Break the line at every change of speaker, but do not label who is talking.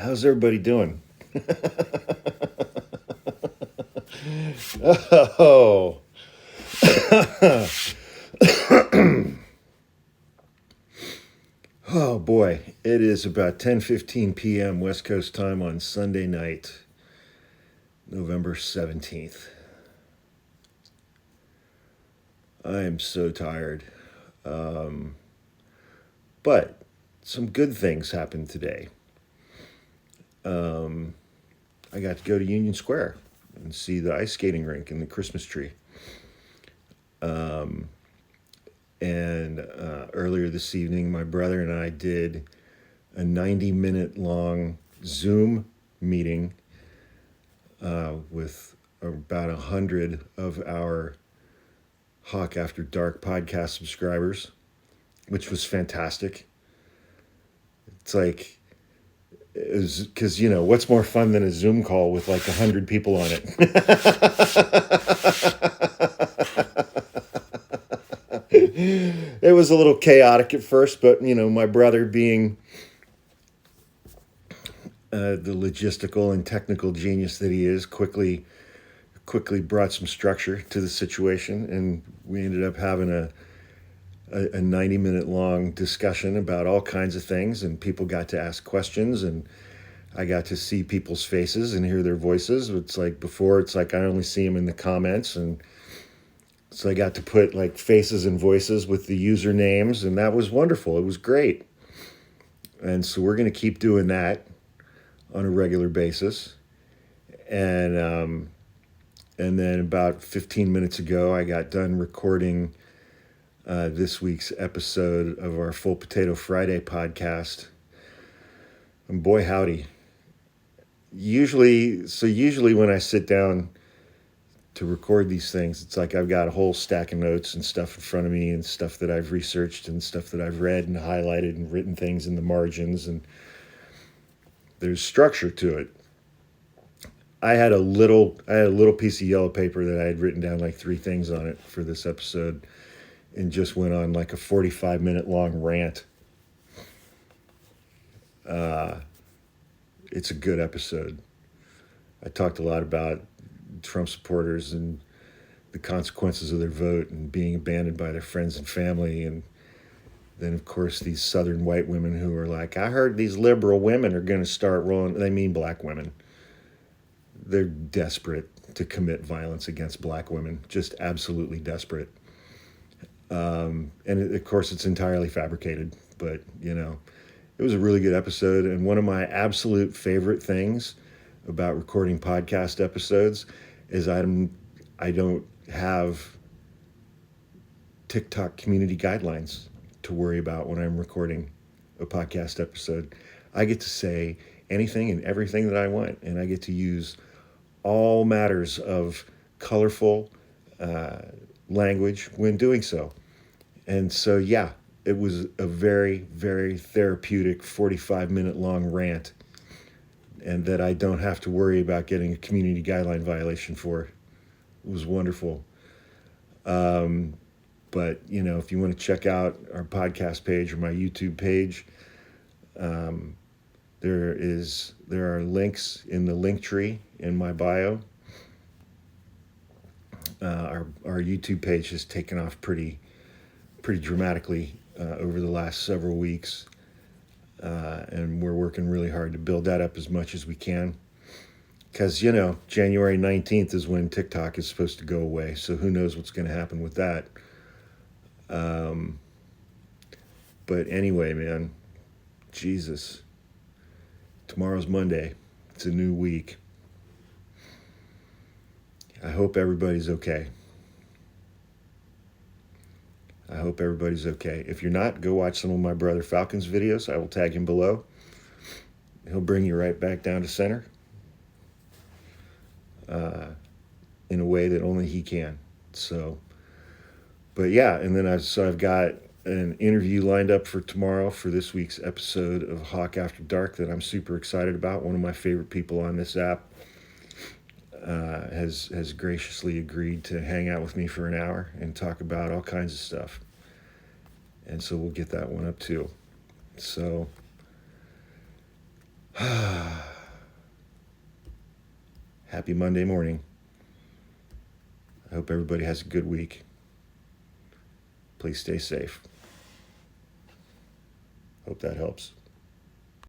How's everybody doing? Oh, oh boy. It is about 10:15 p.m. West Coast time on Sunday night, November 17th. I am so tired. Um, but some good things happened today. Um, I got to go to Union Square and see the ice skating rink and the Christmas tree. Um, and earlier this evening, my brother and I did a 90-minute long Zoom meeting with about 100 of our Hawk After Dark podcast subscribers, which was fantastic. It's like, it was because, what's more fun than a Zoom call with like 100 people on it? It was a little chaotic at first, but, my brother being the logistical and technical genius that he is, quickly brought some structure to the situation, and we ended up having a 90-minute long discussion about all kinds of things, and people got to ask questions, and I got to see people's faces and hear their voices. It's like before, it's like I only see them in the comments, and so I got to put like faces and voices with the usernames, and that was wonderful. It was great. And so we're going to keep doing that on a regular basis. And then about 15 minutes ago, I got done recording this week's episode of our Full Potato Friday podcast. And boy, howdy. Usually when I sit down to record these things, it's like I've got a whole stack of notes and stuff in front of me and stuff that I've researched and stuff that I've read and highlighted and written things in the margins, and there's structure to it. I had a little piece of yellow paper that I had written down like 3 things on it for this episode, and just went on like a 45-minute long rant. It's a good episode. I talked a lot about Trump supporters and the consequences of their vote and being abandoned by their friends and family. And then, of course, these Southern white women who are like, I heard these liberal women are going to start rolling. They mean black women. They're desperate to commit violence against black women, just absolutely desperate. Of course, it's entirely fabricated, but, it was a really good episode. And one of my absolute favorite things about recording podcast episodes is I don't have TikTok community guidelines to worry about when I'm recording a podcast episode. I get to say anything and everything that I want, and I get to use all matters of colorful language when doing so. And so, yeah, it was a very, very therapeutic 45-minute long rant, and that I don't have to worry about getting a community guideline violation for. It was wonderful. But, if you want to check out our podcast page or my YouTube page, there are links in the link tree in my bio. Our YouTube page has taken off pretty dramatically over the last several weeks, and we're working really hard to build that up as much as we can. Because, January 19th is when TikTok is supposed to go away, so who knows what's going to happen with that. But anyway, man, Jesus, tomorrow's Monday. It's a new week. I hope everybody's okay. I hope everybody's okay. If you're not, go watch some of my brother Falcon's videos. I will tag him below. He'll bring you right back down to center in a way that only he can. So, but yeah, and then I've got an interview lined up for tomorrow for this week's episode of Hawk After Dark that I'm super excited about. One of my favorite people on this app has graciously agreed to hang out with me for an hour and talk about all kinds of stuff. And so we'll get that one up too. So Happy Monday morning. I hope everybody has a good week. Please stay safe. Hope that helps.